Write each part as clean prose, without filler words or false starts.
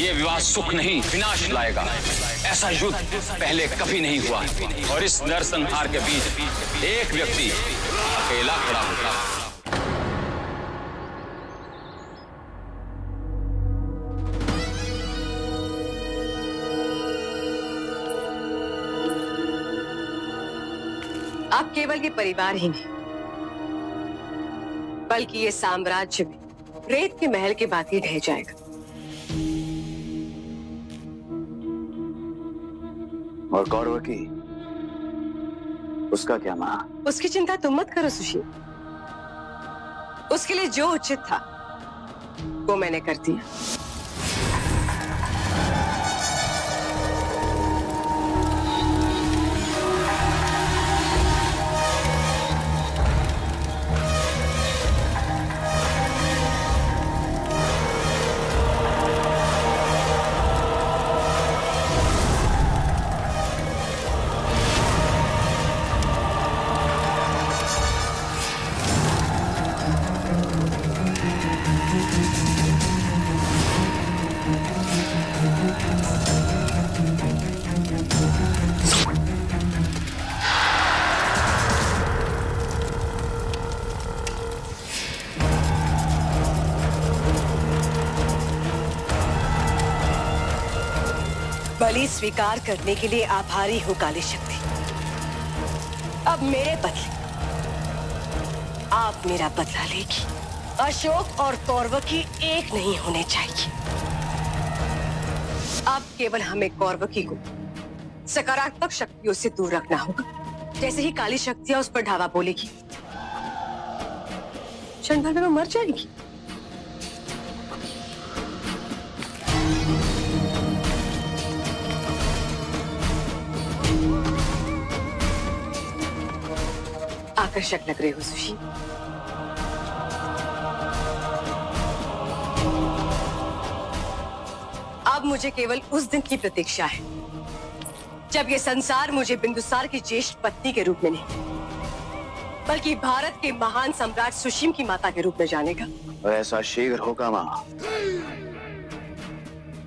ये विवाह सुख नहीं विनाश लाएगा। ऐसा युद्ध पहले कभी नहीं हुआ और इस नरसंहार के बीच एक व्यक्ति अकेला खड़ा होगा। अब केवल ये परिवार ही नहीं बल्कि ये साम्राज्य भी रेत के महल के बाद ही ढह जाएगा। और कौरव की उसका क्या मां? उसकी चिंता तुम मत करो सुशील। उसके लिए जो उचित था वो मैंने कर दिया। बलि स्वीकार करने के लिए आभारी हो काली शक्ति। अब मेरे बदले आप मेरा बदला लेगी। अशोक और कौरव की एक नहीं होने चाहिए। अब केवल हमें कौरवकी को सकारात्मक शक्तियों से दूर रखना होगा। जैसे ही काली शक्तियां उस पर ढावा बोलेगी क्षण भर में वो मर जाएगी। आकर्षक लग रहे हो सुशील। अब मुझे केवल उस दिन की प्रतीक्षा है जब ये संसार मुझे बिंदुसार की ज्येष्ठ पत्नी के रूप में नहीं बल्कि भारत के महान सम्राट सुशील की माता के रूप में जानेगा। और ऐसा शीघ्र होगा मां,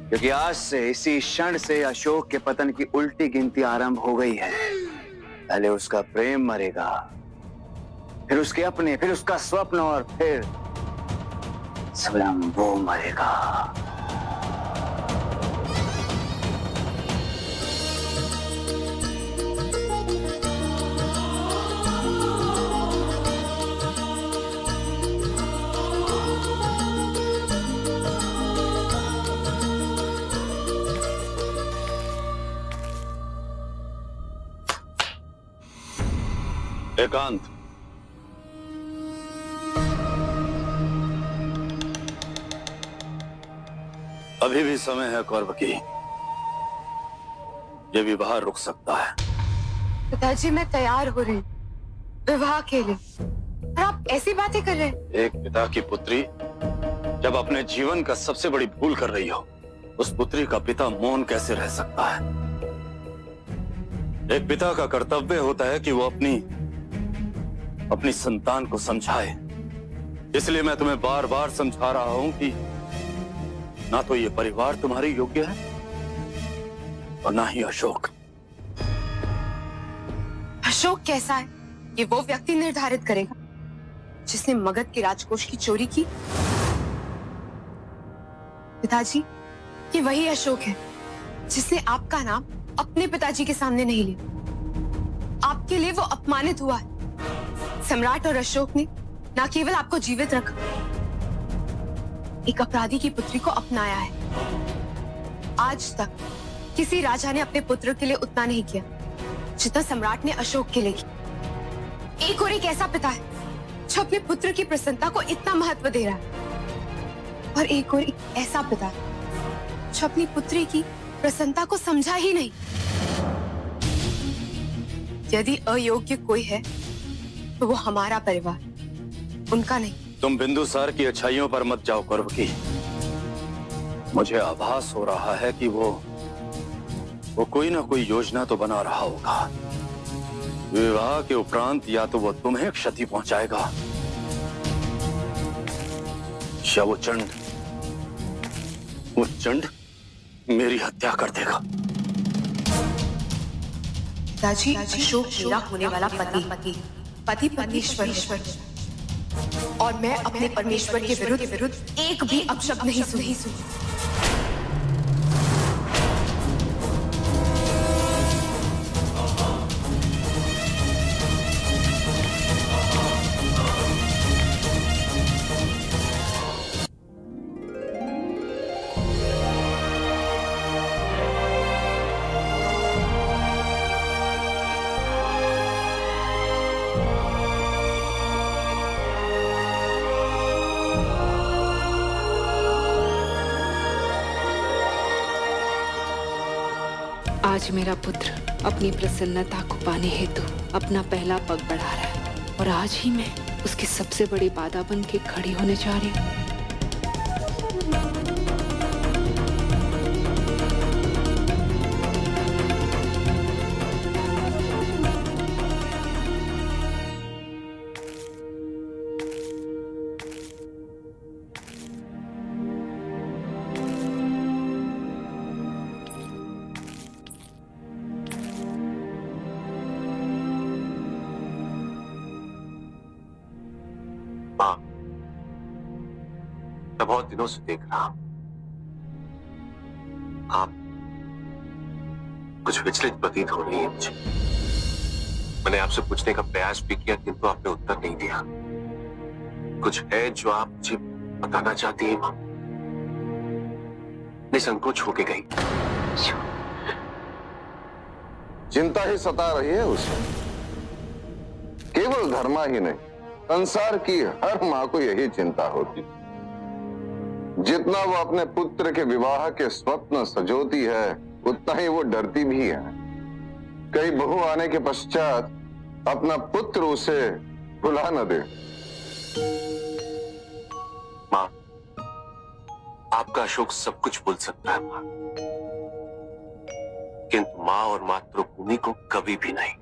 क्योंकि आज से इसी क्षण से अशोक के पतन की उल्टी गिनती आरंभ हो गई है। पहले उसका प्रेम मरेगा, फिर उसके अपने, फिर उसका स्वप्न और फिर स्वयं वो मरेगा। एकांत। अभी भी समय है कौरवकी। ये विवाह रुक सकता है। पिताजी मैं तैयार हो रही विवाह के लिए, और आप ऐसी बातें कर रहे हैं। एक पिता की पुत्री जब अपने जीवन का सबसे बड़ी भूल कर रही हो, उस पुत्री का पिता मौन कैसे रह सकता है? एक पिता का कर्तव्य होता है कि वो अपनी संतान को समझाए। इसलिए मैं तुम्हें बार बार समझा रहा हूं कि ना तो ये परिवार तुम्हारे योग्य है और ना ही अशोक। अशोक कैसा है ये वो व्यक्ति निर्धारित करेगा जिसने मगध के राजकोष की चोरी की। पिताजी, ये वही अशोक है जिसने आपका नाम अपने पिताजी के सामने नहीं लिया। आपके लिए वो अपमानित हुआ है। सम्राट और अशोक ने न केवल आपको जीवित रखा, एक अपराधी की पुत्री को अपनाया है। आज तक किसी राजा ने अपने पुत्र के लिए उतना नहीं किया जितना सम्राट ने अशोक के लिए किया। एक और एक ऐसा पिता है जो अपने पुत्र की प्रसन्नता को इतना महत्व दे रहा है, और एक और एक ऐसा पिता है जो अपनी पुत्री की प्रसन्नता को समझा ही नहीं। यदि अयोग्य कोई है तो वो हमारा परिवार, उनका नहीं। तुम बिंदुसार की अच्छाइयों पर मत जाओ कौरवकी। मुझे आभास हो रहा है कि वो कोई ना कोई योजना तो बना रहा होगा। विवाह के उपरांत या तो वो तुम्हें क्षति पहुंचाएगा या वो चंड मेरी हत्या कर देगा। पिताजी, अशोक मेरा होने वाला पति परमेश्वर, और मैं अपने परमेश्वर के विरुद्ध एक भी अपशब्द नहीं सुनी। आज मेरा पुत्र अपनी प्रसन्नता को पाने हेतु अपना पहला पग बढ़ा रहा है, और आज ही मैं उसकी सबसे बड़ी बाधा बन के खड़ी होने जा रही हूँ। माँ, मैं बहुत दिनों से देख रहा हूं आप कुछ विचलित प्रतीत हो रही है मुझे। मैंने आपसे पूछने का प्रयास भी किया, किंतु आपने उत्तर नहीं दिया। कुछ है जो आप मुझे बताना चाहती है माँ? निसंकोच होके गई। चिंता ही सता रही है उसे। केवल धर्मा ही नहीं, संसार की हर मां को यही चिंता होती। जितना वो अपने पुत्र के विवाह के स्वप्न सजोती है, उतना ही वो डरती भी है। कई बहू आने के पश्चात अपना पुत्र उसे भुला न दे। माँ, आपका अशोक सब कुछ भूल सकता है माँ, किंतु माँ और मातृभूमि को कभी भी नहीं।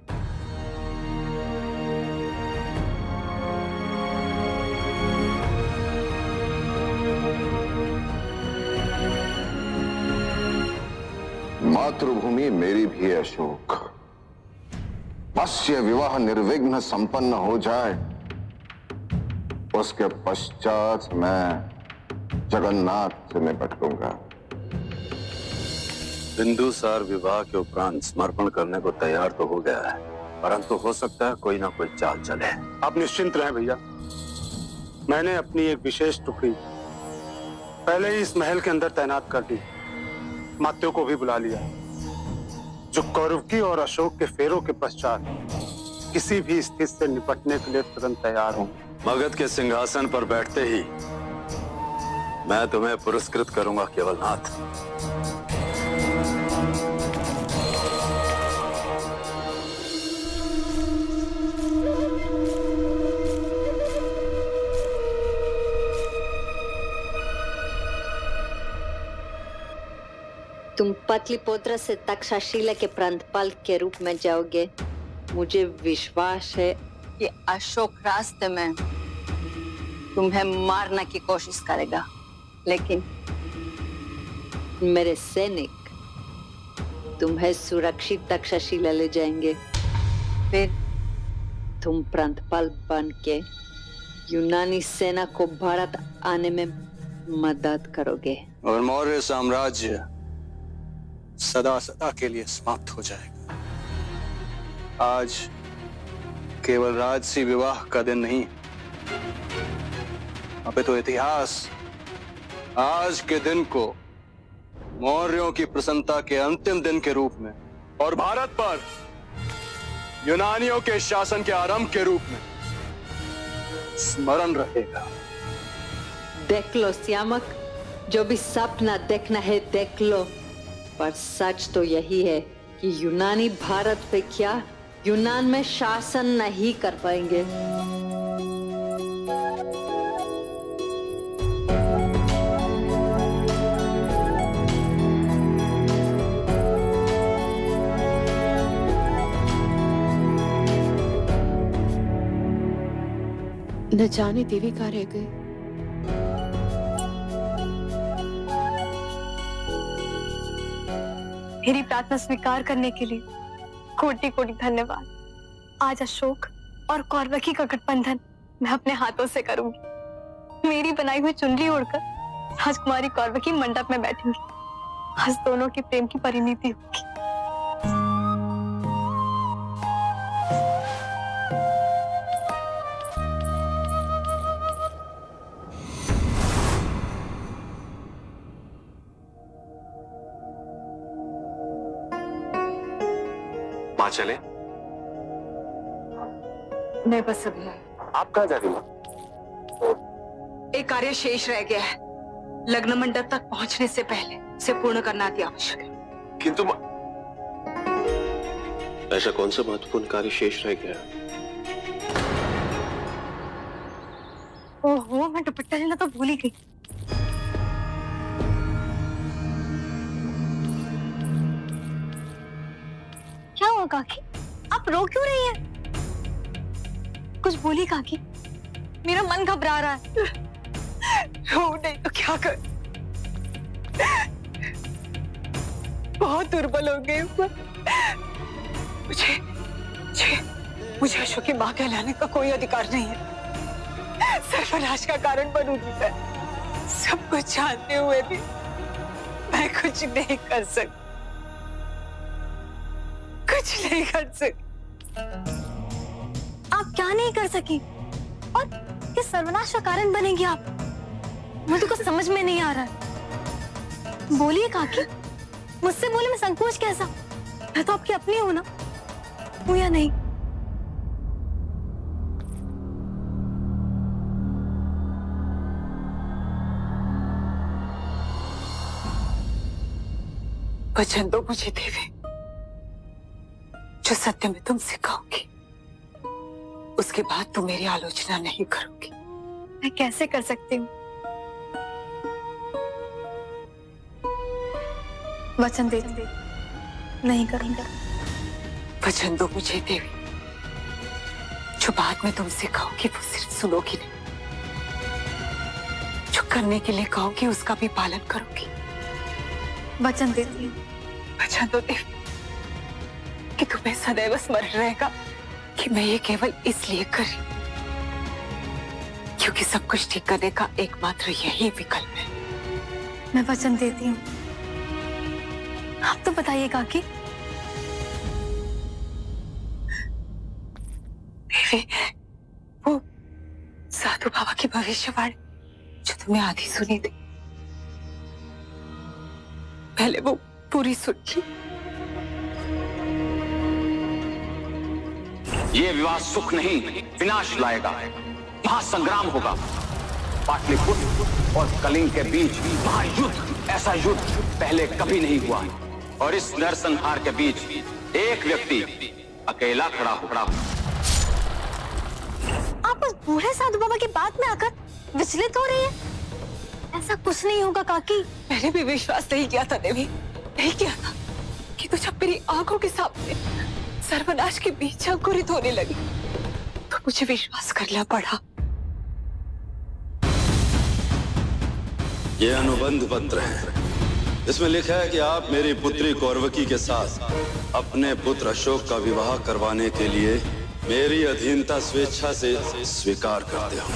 मातृभूमि मेरी भी है अशोक। बस ये विवाह निर्विघ्न संपन्न हो जाए, उसके पश्चात मैं जगन्नाथ से निपट लूंगा। बिंदुसार विवाह के उपरांत समर्पण करने को तैयार तो हो गया है, परंतु हो सकता है कोई ना कोई चाल चले। आप निश्चिंत रहें भैया, मैंने अपनी एक विशेष टुकड़ी पहले ही इस महल के अंदर तैनात कर दी। मात्यो को भी बुला लिया, जो कौरवकी और अशोक के फेरों के पश्चात किसी भी स्थिति से निपटने के लिए तुरंत तैयार हूं। मगध के सिंहासन पर बैठते ही मैं तुम्हें पुरस्कृत करूंगा केवलनाथ। तुम पत्लिपुत्र से तक्षशिला के प्रांतपाल के रूप में जाओगे। मुझे विश्वास है कि अशोक रास्ते में तुम्हें मारने की कोशिश करेगा, लेकिन मेरे सैनिक तुम्हें सुरक्षित तक्षशिला ले जाएंगे। फिर तुम प्रांतपाल बन के यूनानी सेना को भारत आने में मदद करोगे, और मौर्य साम्राज्य सदा सदा के लिए समाप्त हो जाएगा। आज केवल राजसी विवाह का दिन नहीं, अबे तो इतिहास आज के दिन को मौर्यों की प्रसन्नता के अंतिम दिन के रूप में और भारत पर यूनानियों के शासन के आरंभ के रूप में स्मरण रहेगा। देख लो श्यामक, जो भी सपना देखना है देख लो, पर सच तो यही है कि यूनानी भारत पे क्या यूनान में शासन नहीं कर पाएंगे। न जाने देवी कहाँ रह गई। मेरी प्रार्थना स्वीकार करने के लिए कोटि कोटि धन्यवाद। आज अशोक और कौरवकी का गठबंधन मैं अपने हाथों से करूंगी। मेरी बनाई हुई चुनरी ओढ़कर राजकुमारी कौरवकी मंडप में बैठेंगी। आज दोनों के प्रेम की परिणति होगी। माँ चले? मैं बस अभी आई। आप कहाँ जा रही माँ? एक कार्य शेष रह गया है। लग्न मंडप तक पहुंचने से पहले इसे पूर्ण करना अति आवश्यक है। किंतु माँ, ऐसा कौन सा महत्वपूर्ण कार्य शेष रह गया? ओहो, मैं दुपट्टा लेना तो भूल ही गई। क्या हुआ काकी? आप रो क्यों रही हैं? कुछ बोली काकी? मेरा मन घबरा रहा है। रो नहीं तो क्या कर? बहुत दुर्बल हो गई हूँ। मुझे अशोक की माँ कहलाने का कोई अधिकार नहीं है। सर्वनाश का कारण बनूंगी मैं। सब कुछ जानते हुए भी मैं कुछ नहीं कर सकती। कुछ नहीं कर सकती। आप क्या नहीं कर सकी और किस सर्वनाश का कारण बनेंगी आप? मुझे कुछ समझ में नहीं आ रहा है। बोलिए काकी, मुझसे बोले में संकोच कैसा? मैं तो आपकी अपनी हूं ना, हूं या नहीं? वचन दो मुझे देवी, जो सत्य में तुमसे कहूंगी उसके बाद तुम मेरी आलोचना नहीं करोगी। मैं कैसे कर सकती हूँ? वचन दे नहीं करूंगा। वचन दो मुझे देवी, जो बात में तुमसे कहूंगी वो सिर्फ सुनोगी नहीं, जो करने के लिए कहूंगी उसका भी पालन करोगी। वचन देती हूँ। वचन दो देवी कि तुम्हें सदैव स्मरण रहेगा कि मैं ये केवल इसलिए कर रही क्योंकि सब कुछ ठीक करने का एकमात्र यही विकल्प है। मैं वचन देती हूँ। आप तो बताइए काकी। देवी, वो साधु बाबा की भविष्यवाणी जो तुम्हें आधी सुनी थी, पहले वो पूरी सुन ली। ये विवाह सुख नहीं विनाश लाएगा। महासंग्राम होगा। पाटलिपुत्र और कलिंग के बीच महायुद्ध, ऐसा युद्ध पहले कभी नहीं हुआ। और इस नरसंहार के बीच एक व्यक्ति अकेला खड़ा हो। आप उस बूढ़े साधु बाबा की बात में आकर विचलित हो रही है। ऐसा कुछ नहीं होगा काकी। मैंने भी विश्वास नहीं किया था देवी, नहीं किया था कि तो जब मेरी आंखों के सामने सर्वनाश के बीच अंकुरित होने लगी तो मुझे विश्वास करना पड़ा। ये अनुबंध पत्र है। इसमें लिखा है कि आप मेरी पुत्री कौरवकी के साथ अपने पुत्र अशोक का विवाह करवाने के लिए मेरी अधीनता स्वेच्छा से स्वीकार करते हो।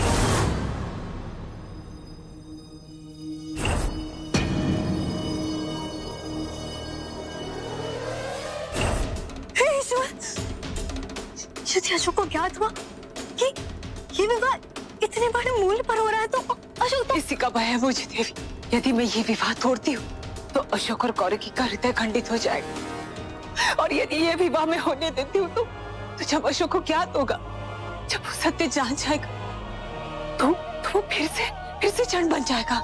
यदि अशोक को ज्ञात हुआ कि ये विवाह इतने बड़े मूल्य पर हो रहा है तो अशोक तो... इसी का भय है मुझे देवी। यदि मैं ये विवाह तोड़ती हूँ तो अशोक और कौरवकी का हृदय खंडित हो जाएगा। और यदि ये विवाह में होने देती हूँ तो जब अशोक को ज्ञात होगा, जब वो सत्य जान जाएगा तो वो फिर से चंड बन जाएगा,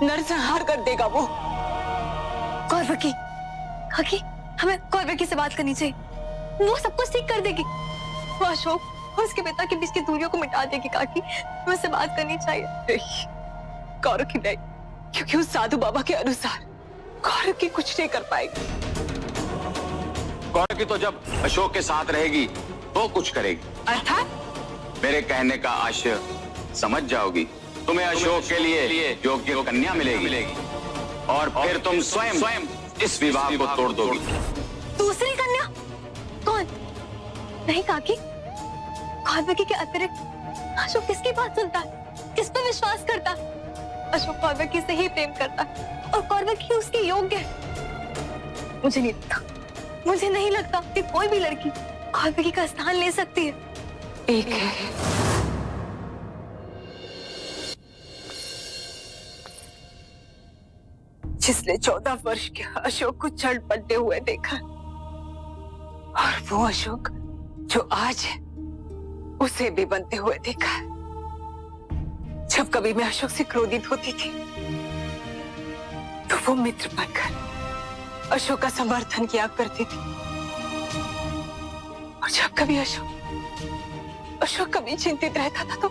नरसंहार कर देगा वो। कौरवकी, काकी, हमें कौरवकी से बात करनी चाहिए। वो सब कुछ ठीक कर देगी। वो अशोक और उसके पिता के बीच की दूरियों को मिटा देगी काकी। हमें उससे बात करनी चाहिए। कौरवकी नहीं, क्योंकि उस साधु बाबा के अनुसार कौरवकी कुछ नहीं कर पाएगी। कौरवकी तो जब अशोक के साथ रहेगी तो कुछ करेगी। अर्थात मेरे कहने का आशय समझ जाओगी। तुम्हें अशोक के लिए योग्य कन्या मिलेगी और फिर तुम स्वयं इस विवाह को तोड़ दोगी। दूसरी कन्या? कौन? नहीं काकी, कौरवकी के अतिरिक्त अशोक किसकी बात सुनता है, किस पर विश्वास करता है? अशोक कौरवकी से ही प्रेम करता है और कौरवकी उसके योग्य है। मुझे नहीं लगता कि कोई भी लड़की कौरवकी का स्थान ले सकती है। एक है, जिसने 14 वर्ष के अशोक को चढ़ पड़ते हुए देखा, और वो अशोक जो आज है उसे भी बनते हुए देखा है। जब कभी मैं अशोक से क्रोधित होती थी तो वो मित्र बनकर अशोक का समर्थन किया करती थी, और जब कभी अशोक कभी चिंतित रहता था तो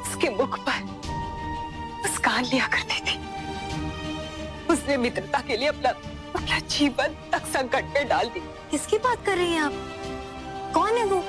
उसके मुख पर मुस्कान लिया करती थी। उसने मित्रता के लिए अपना जीवन तक संकट में डाल दी। किसकी बात कर रही हैं आप? कौन है वो?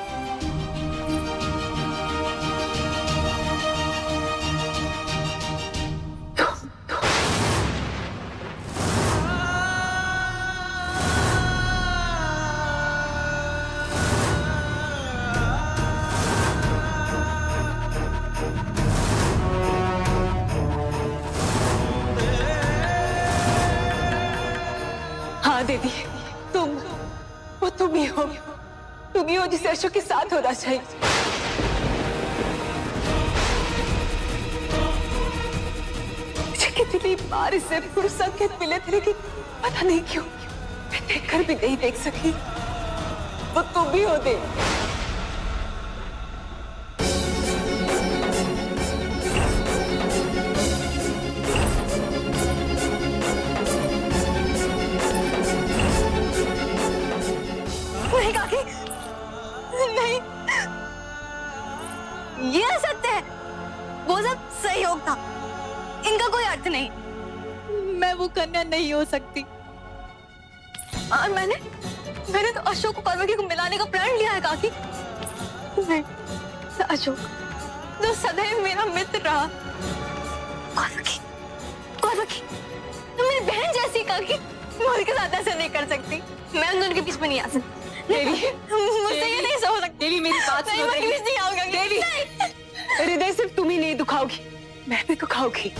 हाँ देवी, तुम ही हो जिसे अशोक के साथ होना चाहिए। मुझे कितनी बार इससे संकेत मिले थे, लेकिन पता नहीं क्यों मैं देखकर भी नहीं देख सकी। वो तुम ही हो देवी। नहीं काकी, नहीं, ये असत्य है। वो सब सहयोग था, इनका कोई अर्थ नहीं। मैं वो कन्या नहीं हो सकती। और मैंने तो अशोक को कौरवकी को मिलाने का प्रण लिया है काकी। नहीं, अशोक जो सदैव मेरा मित्र रहा, कौरवकी मेरी बहन जैसी काकी, मैं उनके साथ ऐसा नहीं कर सकती। मैं उनके बीच में नहीं आ सकती। देवी, मुझसे ये नहीं सो सकती। देवी मेरी बात सुनो। मैं बीच नहीं आऊंगा। देवी, हृदय सिर्फ तुम ही नहीं दुखाओगी, मैं भी दुखाऊंगी,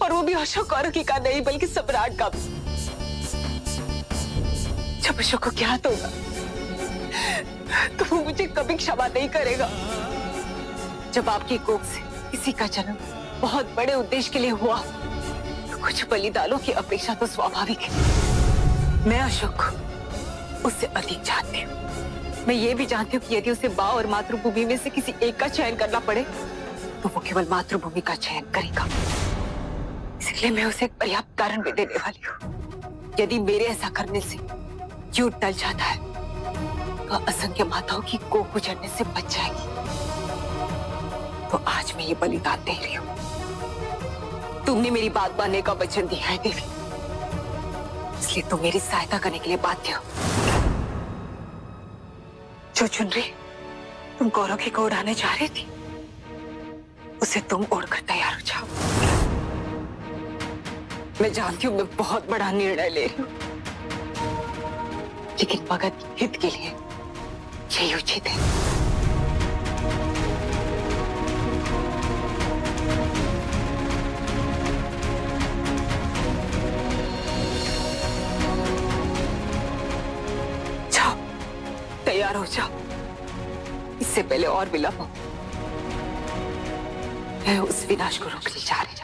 और वो भी अशोक कौरवकी का नहीं बल्कि सम्राट का भी। जब अशोक को ज्ञात होगा तो वो मुझे कभी क्षमा नहीं करेगा। जब आपकी कोख से किसी का जन्म बहुत बड़े उद्देश्य के लिए हुआ तो कुछ बलिदानों की अपेक्षा तो स्वाभाविक है। मैं अशोक को उससे अधिक जानती हूँ। मैं ये भी जानती हूँ कि यदि उसे माँ और मातृभूमि में से किसी एक का चयन करना पड़े तो वो केवल मातृभूमि का चयन करेगा। इसलिए मैं उसे एक पर्याप्त कारण भी देने वाली हूँ। यदि मेरे ऐसा करने से युद्ध टल जाता है तो असंख्य माताओं की कोख उजड़ने से बच जाएगी। तो आज मैं ये बलिदान दे रही हूँ। तुमने मेरी बात मानने का वचन दिया है देवी, इसलिए तुम मेरी सहायता करने के लिए बाध्य हो। जो चुनरी तुम कौरवकी को उड़ाने जा रही थी उसे तुम उड़कर तैयार हो जाओ। मैं जानती हूँ मैं बहुत बड़ा निर्णय ले रही हूँ, लेकिन भगत के हित के लिए यही उचित है। जाओ, तैयार हो जाओ, इससे पहले और विलंब हो। मैं उस विनाश को रोकने जा रही।